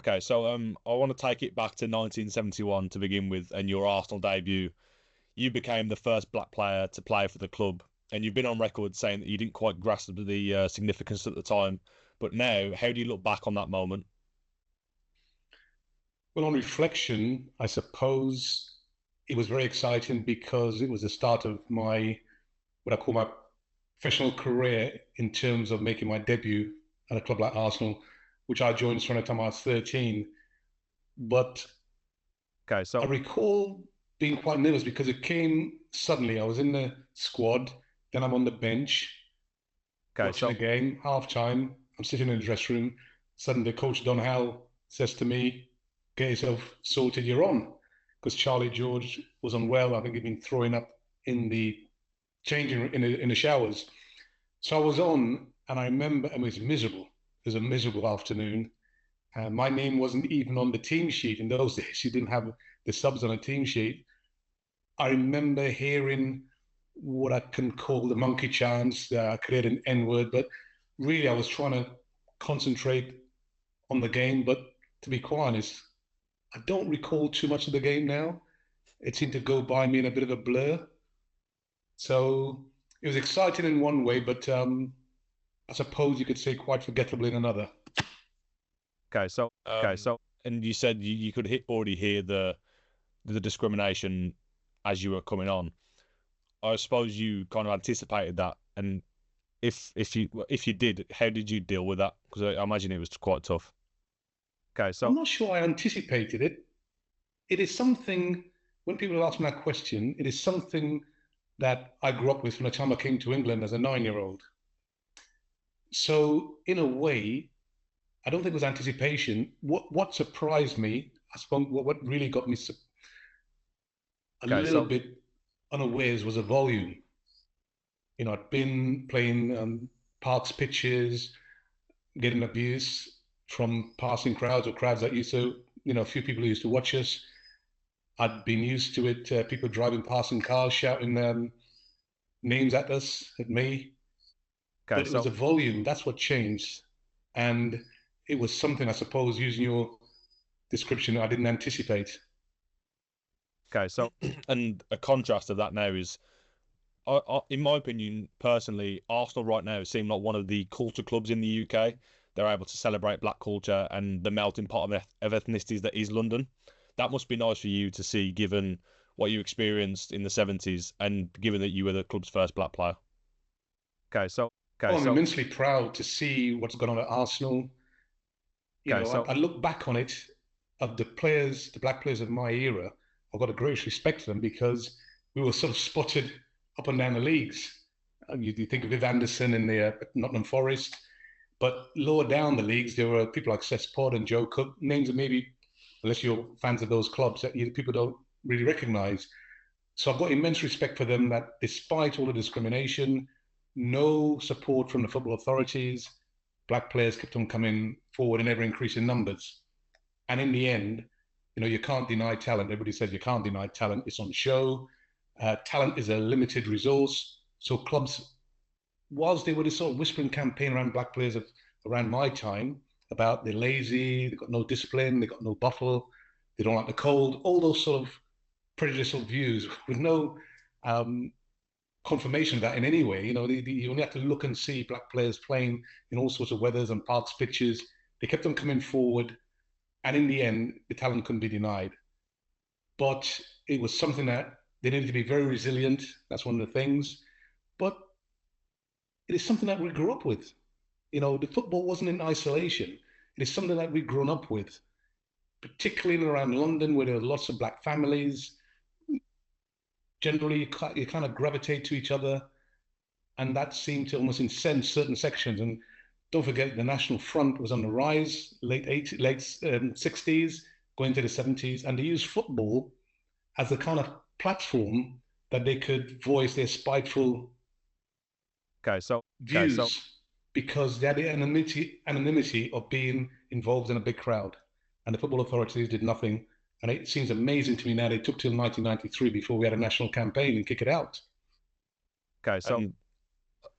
Okay, so I want to take it back to 1971 to begin with, and your Arsenal debut. You became the first black player to play for the club, and you've been on record saying that you didn't quite grasp the significance at the time. But now, how do you look back on that moment? Well, on reflection, I suppose it was very exciting because it was the start of what I call my professional career in terms of making my debut at a club like Arsenal, which I joined from the time I was 13. But Okay, I so recall being quite nervous because it came suddenly. I was in the squad, then I'm on the bench okay, watching so the game, half time. I'm sitting in the dressing room. Suddenly, Coach Don Howe says to me, "Get yourself sorted, you're on." Because Charlie George was unwell. I think he'd been throwing up in the changing in the showers. So I was on, and I remember it was miserable. It was a miserable afternoon. My name wasn't even on the team sheet in those days. You didn't have the subs on a team sheet. I remember hearing what I can call the monkey chants. I created an N word, but really I was trying to concentrate on the game. But to be quite honest, I don't recall too much of the game now. It seemed to go by me in a bit of a blur. So it was exciting in one way, but I suppose you could say quite forgettable in another. okay, so and you said you could already hear the discrimination as you were coming on. I suppose you kind of anticipated that, and if you did, how did you deal with that? Because I imagine it was quite tough. Okay, I'm so not sure I anticipated it. It is something, when people ask me that question, it is something that I grew up with from the time I came to England as a 9 year old. So, in a way, I don't think it was anticipation. What surprised me, I suppose, what really got me a okay, little so bit unawares was the volume. I'd been playing parks pitches, getting abuse from passing crowds or crowds that used to, a few people who used to watch us. I'd been used to it, people driving past in cars shouting names at us, at me. okay, But it was so the volume, that's what changed. And it was something, I suppose, using your description, I didn't anticipate. okay, so and a contrast of that now is, in my opinion, personally, Arsenal right now seem like one of the culture clubs in the UK. They're able to celebrate black culture and the melting pot of ethnicities that is London. That must be nice for you to see, given what you experienced in the 70s and given that you were the club's first black player. Okay, so okay, Oh, I'm so immensely proud to see what's gone on at Arsenal. okay, so I look back on it, of the players, the black players of my era. I've got a great respect for them because we were sort of spotted up and down the leagues. You think of Viv Anderson in the Nottingham Forest, but lower down the leagues, there were people like Seth Pod and Joe Cook, names that maybe, unless you're fans of those clubs, that people don't really recognise. So I've got immense respect for them that despite all the discrimination, no support from the football authorities, black players kept on coming forward in ever increasing numbers. And in the end, you can't deny talent. Everybody says you can't deny talent. It's on show. Talent is a limited resource. So clubs, whilst they were this sort of whispering campaign around black players around my time about they're lazy, they've got no discipline, they've got no bottle, they don't like the cold, all those sort of prejudicial views with no um, confirmation of that in any way. You only have to look and see black players playing in all sorts of weathers and parks pitches. They kept on coming forward, and in the end, the talent couldn't be denied. But it was something that they needed to be very resilient. That's one of the things. But it is something that we grew up with. The football wasn't in isolation. It is something that we've grown up with, particularly around London, where there are lots of black families. Generally, you kind of gravitate to each other, and that seemed to almost incense certain sections. And don't forget, the National Front was on the rise, late 60s, going to the 70s, and they used football as a kind of platform that they could voice their spiteful okay, so okay, so views because they had the anonymity of being involved in a big crowd. And the football authorities did nothing. And it seems amazing to me now they took till 1993 before we had a national campaign and kick it out. okay, so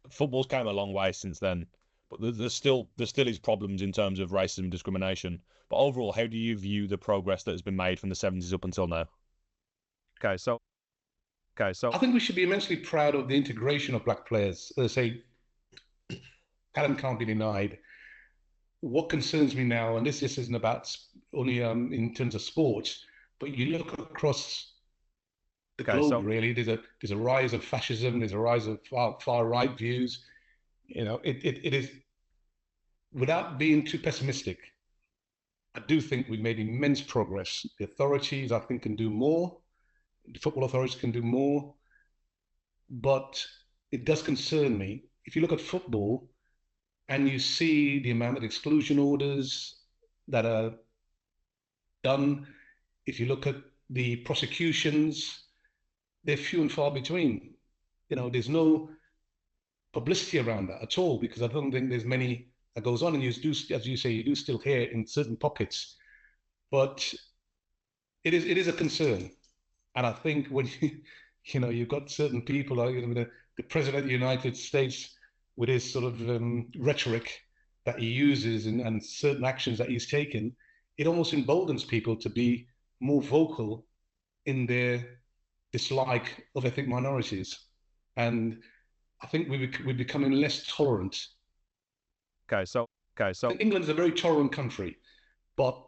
football's came a long way since then, but there still is problems in terms of racism and discrimination. But overall, how do you view the progress that has been made from the 70s up until now? Okay, so okay, so I think we should be immensely proud of the integration of black players. As I say, talent can't be denied. What concerns me now, and this isn't about only in terms of sports, but you look across the okay, globe. so Really, there's a rise of fascism. There's a rise of far right views. It is, without being too pessimistic, I do think we've made immense progress. The authorities, I think, can do more. The football authorities can do more, but it does concern me. If you look at football and you see the amount of exclusion orders that are done, if you look at the prosecutions, they're few and far between. There's no publicity around that at all because I don't think there's many that goes on. And you do, as you say, you do still hear in certain pockets, but it is a concern. And I think when you've got certain people like the president of the United States with his sort of rhetoric that he uses and certain actions that he's taken, it almost emboldens people to be more vocal in their dislike of ethnic minorities. And I think we're becoming less tolerant. okay, so okay, I so think England's a very tolerant country, but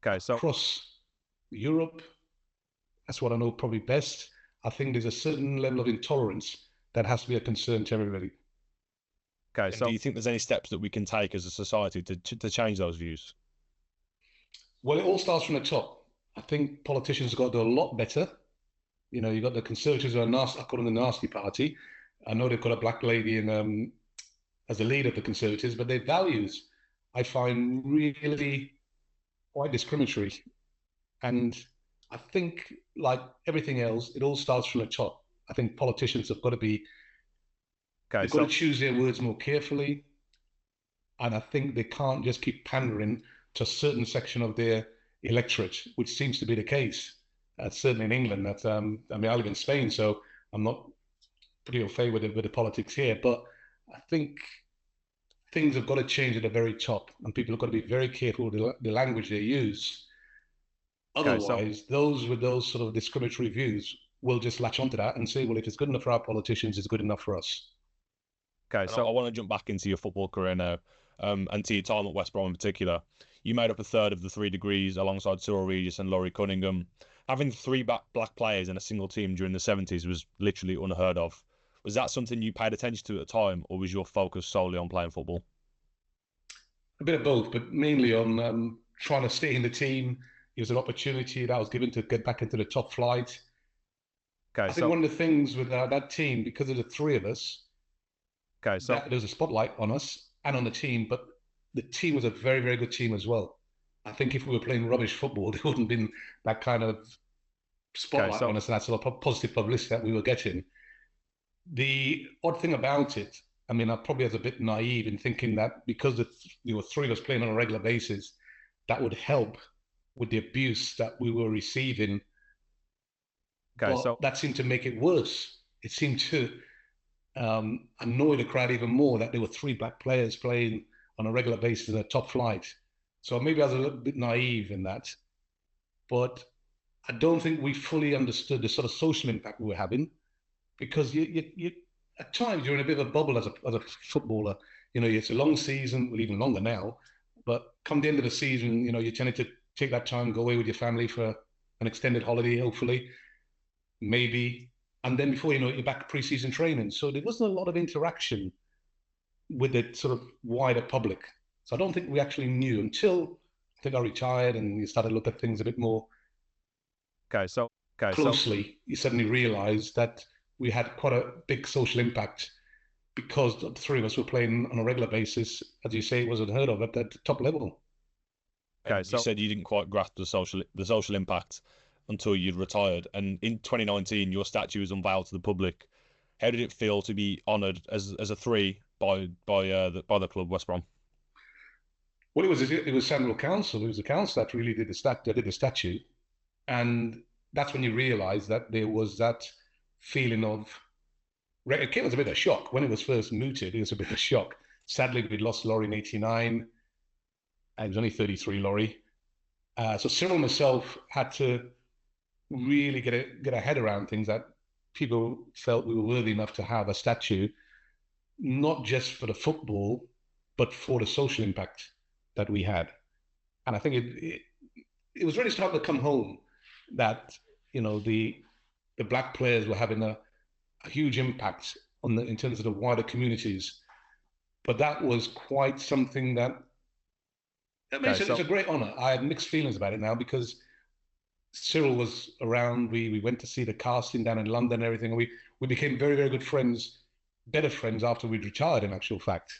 okay, so across Europe, that's what I know probably best. I think there's a certain level of intolerance that has to be a concern to everybody. okay, so do you think there's any steps that we can take as a society to change those views? Well, it all starts from the top. I think politicians have got to do a lot better. You've got the Conservatives who are nasty, I call them the nasty party. I know they've got a black lady as the leader of the Conservatives, but their values I find really quite discriminatory. And I think, like everything else, it all starts from the top. I think politicians have got to be, Okay, they've got to choose their words more carefully. And I think they can't just keep pandering to a certain section of their electorate, which seems to be the case. Certainly in England. I mean, I live in Spain, so I'm not pretty au fait with the politics here. But I think things have got to change at the very top, and people have got to be very careful with the language they use. okay, so Otherwise, those with those sort of discriminatory views will just latch onto that and say, well, if it's good enough for our politicians, it's good enough for us. okay, so I want to jump back into your football career now, and to your time at West Brom in particular. You made up a third of the 3 degrees alongside Cyril Regis and Laurie Cunningham. Having three black players in a single team during the 70s was literally unheard of. Was that something you paid attention to at the time, or was your focus solely on playing football? A bit of both, but mainly on trying to stay in the team. It was an opportunity that I was given to get back into the top flight. Okay, I think so one of the things with that team, because of the three of us, okay, so that there was a spotlight on us and on the team, but the team was a very, very good team as well. I think if we were playing rubbish football, there wouldn't have been that kind of okay, spotlight so on us and that sort of positive publicity that we were getting. The odd thing about it, I mean, I probably was a bit naive in thinking that because there were three of us playing on a regular basis, that would help with the abuse that we were receiving. okay, But that seemed to make it worse. It seemed to annoy the crowd even more that there were three black players playing on a regular basis in a top flight. So maybe I was a little bit naive in that. But I don't think we fully understood the sort of social impact we were having because you at times you're in a bit of a bubble as a footballer. It's a long season, well, even longer now. But come the end of the season, you tend to take that time, go away with your family for an extended holiday, hopefully, maybe. And then before you know it, you're back pre-season training. So there wasn't a lot of interaction with the sort of wider public. So I don't think we actually knew until I think I retired and you started to look at things a bit more okay, so okay, so closely. You suddenly realised that we had quite a big social impact because the three of us were playing on a regular basis. As you say, it was unheard of at that top level. okay, so you said you didn't quite grasp the social impact until you'd retired, and in 2019, your statue was unveiled to the public. How did it feel to be honoured as a three by the club West Brom? Well, it was Sandwell Council. It was the council that really did the statue, and that's when you realise that there was that feeling of. It came as a bit of a shock when it was first mooted. It was a bit of a shock Sadly, we lost Laurie in '89, and he was only 33, Laurie. So Cyril and myself had to really get our head around things that people felt we were worthy enough to have a statue, not just for the football, but for the social impact that we had. And I think it was really starting to come home that the black players were having a huge impact in terms of the wider communities. But that was quite something that I mean, Okay, it's so a great honor. I had mixed feelings about it now because Cyril was around. We went to see the casting down in London and everything. And we became very, very good friends, better friends after we'd retired, in actual fact.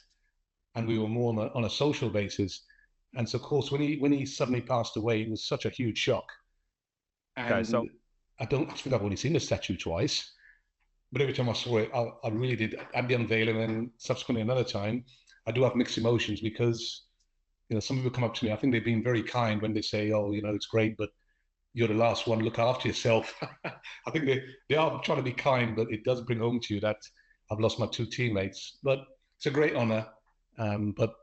And we were more on a social basis. And so, of course, when he suddenly passed away, it was such a huge shock. okay, so And I think I've only seen the statue twice, but every time I saw it, I really did at the unveiling and subsequently another time. I do have mixed emotions because some people come up to me. I think they've been very kind when they say, "Oh, it's great, but you're the last one. Look after yourself." I think they are trying to be kind, but it does bring home to you that I've lost my two teammates. But it's a great honor. But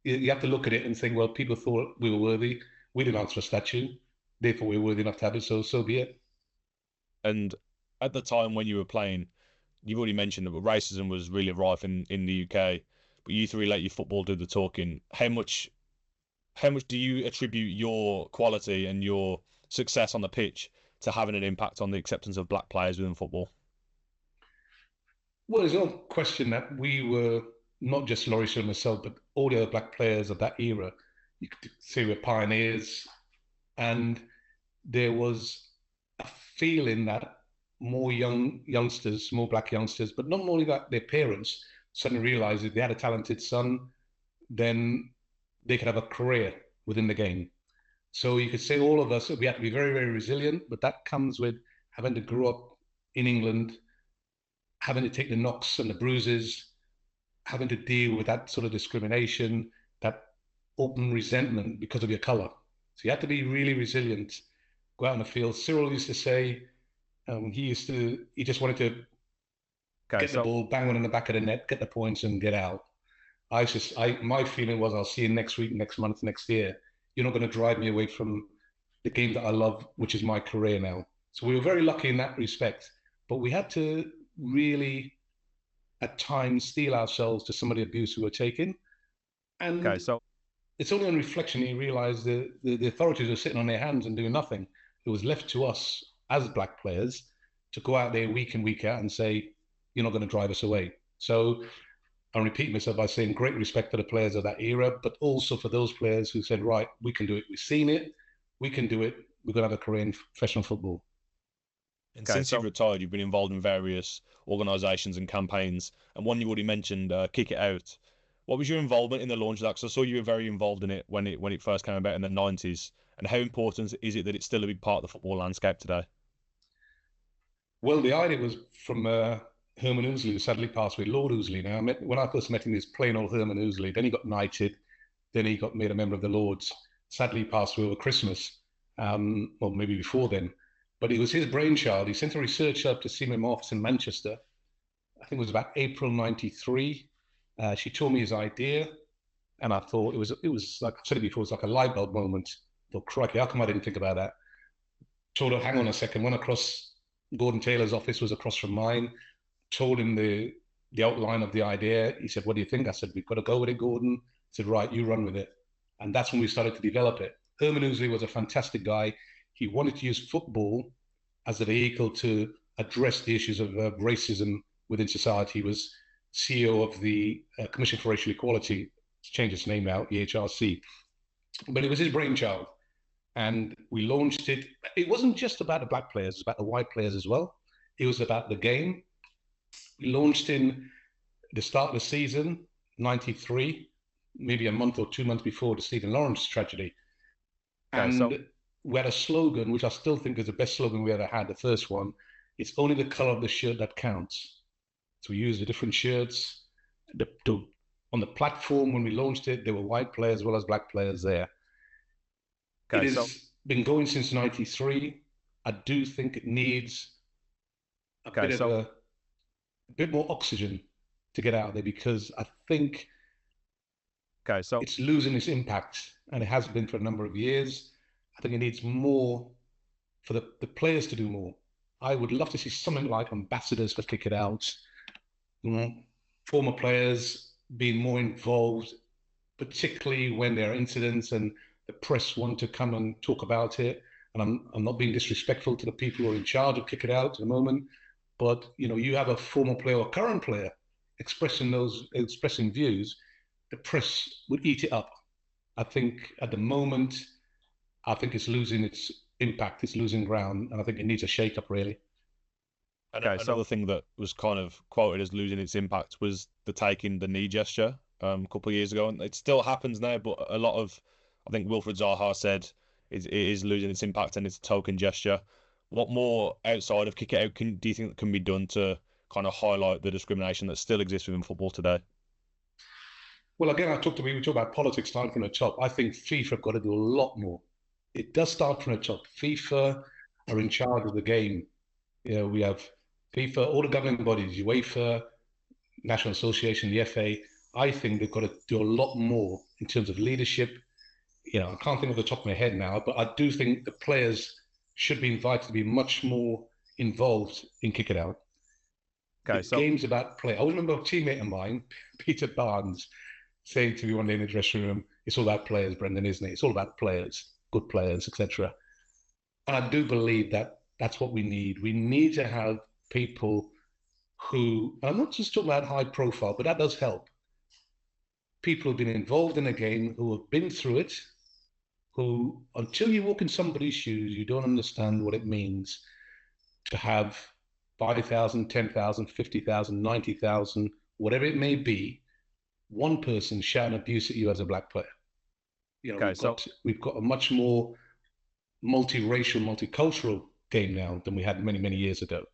you have to look at it and think, well, people thought we were worthy. We didn't answer a statue. They thought we were worthy enough to have it, so be it. and at the time when you were playing, you've already mentioned that racism was really rife in the UK, but you three let your football do the talking. How much do you attribute your quality and your success on the pitch to having an impact on the acceptance of black players within football? Well, there's no question that we were not just Laurie and myself, but all the other black players of that era. You could say we're pioneers, and there was a feeling that more youngsters, more black youngsters, but not only that, their parents suddenly realized if they had a talented son, then they could have a career within the game. So you could say all of us, we have to be very, very resilient, but that comes with having to grow up in England, having to take the knocks and the bruises, having to deal with that sort of discrimination, that open resentment because of your color. So you have to be really resilient, go out in the field. Cyril used to say he just wanted to Okay, get the so ball, bang one in the back of the net, get the points, and get out. My feeling was, I'll see you next week, next month, next year. You're not going to drive me away from the game that I love, which is my career now. So we were very lucky in that respect, but we had to really, at times, steel ourselves to some of the abuse we were taking. okay, And so it's only on reflection you realize the authorities were sitting on their hands and doing nothing. It was left to us as black players to go out there week in, week out and say, you're not going to drive us away. So I'm repeating myself by saying great respect for the players of that era, but also for those players who said, right, we can do it. We've seen it. We can do it. We're going to have a career in professional football. And okay, since you've so retired, you've been involved in various organisations and campaigns, and one you already mentioned, Kick It Out. What was your involvement in the launch of that? Because I saw you were very involved in it when it first came about in the 90s. And how important is it that it's still a big part of the football landscape today? Well, the idea was from Herman Ousley, who sadly passed away, Lord Ousley. Now, when I first met him, he was plain old Herman Ousley. Then he got knighted. Then he got made a member of the Lords. Sadly, he passed away over Christmas, or maybe before then. But it was his brainchild. He sent a researcher up to see my office in Manchester. I think it was about April '93. She told me his idea, and I thought it was like I said it before, it was like a light bulb moment. I thought, crikey, how come I didn't think about that? Told her, hang on a second. Went across. Gordon Taylor's office was across from mine. Told him the outline of the idea. He said, "What do you think?" I said, "We've got to go with it, Gordon." He said, "Right, you run with it." And that's when we started to develop it. Herman Ousley was a fantastic guy. He wanted to use football as a vehicle to address the issues of racism within society. He was CEO of the Commission for Racial Equality. It's changed its name now, EHRC. But it was his brainchild. And we launched it. It wasn't just about the black players, it was about the white players as well. It was about the game. We launched in the start of the season, '93, maybe a month or 2 months before the Stephen Lawrence tragedy. okay, so And we had a slogan, which I still think is the best slogan we ever had, the first one. It's only the color of the shirt that counts. So we used the different shirts. On the platform, when we launched it, there were white players as well as black players there. It okay, so has been going since '93. I do think it needs a okay, bit of so a bit more oxygen. to get out of there, because I think it's losing its impact, and it has been for a number of years. I think it needs more for the players to do more. I would love to see something like ambassadors for Kick It Out, former players being more involved, particularly when there are incidents and the press want to come and talk about it. And I'm not being disrespectful to the people who are in charge of Kick It Out at the moment, but you have a former player or current player expressing views, the press would eat it up. I think at the moment, I think it's losing its impact, it's losing ground, and I think it needs a shake-up, really. Okay, so another thing that was kind of quoted as losing its impact was the taking the knee gesture a couple of years ago, and it still happens now, but a lot of, I think Wilfred Zaha said it is losing its impact and it's a token gesture. What more outside of Kick It Out do you think that can be done to kind of highlight the discrimination that still exists within football today? Well, again, we talk about politics starting from the top. I think FIFA have got to do a lot more. It does start from the top. FIFA are in charge of the game. We have FIFA, all the governing bodies, UEFA, National Association, the FA. I think they've got to do a lot more in terms of leadership. I can't think off the top of my head now, but I do think the players should be invited to be much more involved in Kick It Out. Okay, the game's about play. I remember a teammate of mine, Peter Barnes, saying to me one day in the dressing room, "It's all about players, Brendon, isn't it? It's all about players, good players, etc." And I do believe that that's what we need. We need to have people who, and I'm not just talking about high profile, but that does help. People who've been involved in a game, who have been through it, who, until you walk in somebody's shoes, you don't understand what it means to have 5,000, 10,000, 50,000, 90,000, whatever it may be, one person shouting abuse at you as a black player. We've got a much more multiracial, multicultural game now than we had many, many years ago.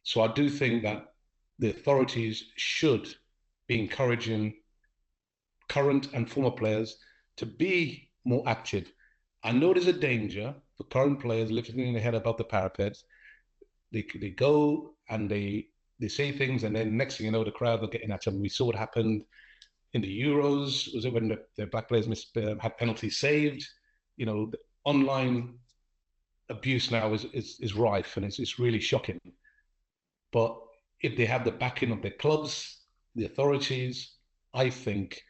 So I do think that the authorities should be encouraging current and former players to be more active. I know there's a danger for current players lifting their head above the parapet. They go and they say things, and then next thing you know, the crowd are getting at them. We saw what happened in the Euros. Was it when the black players had penalties saved? The online abuse now is rife, and it's really shocking. But if they have the backing of their clubs, the authorities, I think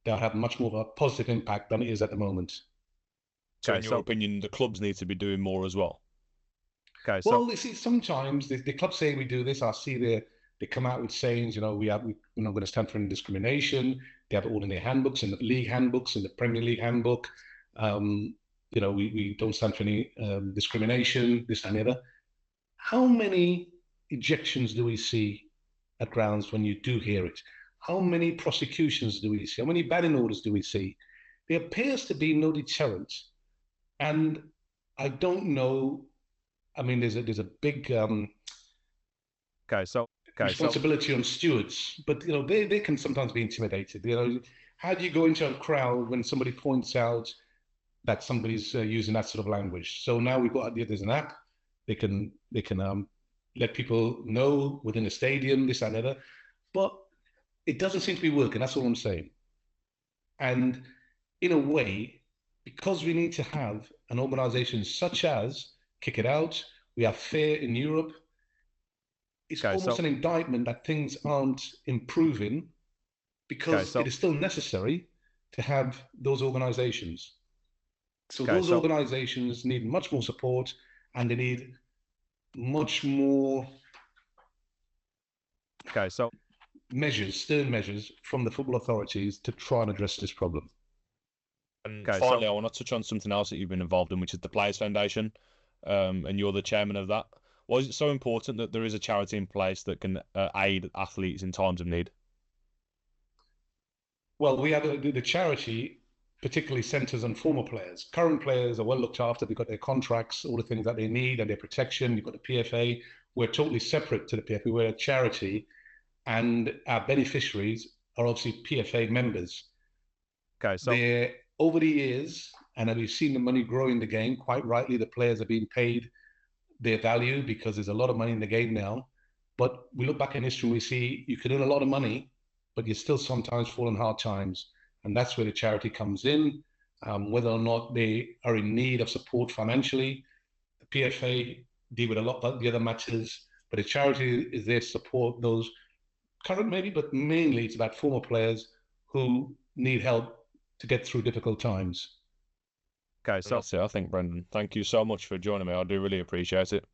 they'll have much more of a positive impact than it is at the moment. So in your opinion, the clubs need to be doing more as well? Okay, well, you see, sometimes the clubs say we do this. I see they come out with sayings, we're not going to stand for any discrimination. They have it all in their handbooks, in the league handbooks, in the Premier League handbook. We don't stand for any discrimination, this and the other. How many ejections do we see at grounds when you do hear it? How many prosecutions do we see? How many banning orders do we see? There appears to be no deterrent. And I don't know. I mean, there's a big responsibility on stewards, but they can sometimes be intimidated. How do you go into a crowd when somebody points out that somebody's using that sort of language? So now there's an app. They can let people know within the stadium, this and that, but it doesn't seem to be working. That's all I'm saying. And in a way, because we need to have an organization such as Kick It Out, we have FAIR in Europe, it's almost an indictment that things aren't improving, because it is still necessary to have those organizations. So those organizations need much more support, and they need much more stern measures from the football authorities to try and address this problem. And finally, I want to touch on something else that you've been involved in, which is the Players Foundation, and you're the chairman of that. Why is it so important that there is a charity in place that can aid athletes in times of need? Well, we have the charity particularly centres on former players. Current players are well looked after. They've got their contracts, all the things that they need, and their protection. You've got the PFA. We're totally separate to the PFA. We're a charity, and our beneficiaries are obviously PFA members. They're, over the years, and we've seen the money grow in the game. Quite rightly, the players are being paid their value, because there's a lot of money in the game now. But we look back in history and we see you can earn a lot of money but you still sometimes fall in hard times. And that's where the charity comes in. Whether or not they are in need of support financially, the PFA deal with a lot of the other matters, but the charity is there to support those current maybe, but mainly it's about former players who need help to get through difficult times. Okay, so that's it, I think, Brendon. Thank you so much for joining me. I do really appreciate it.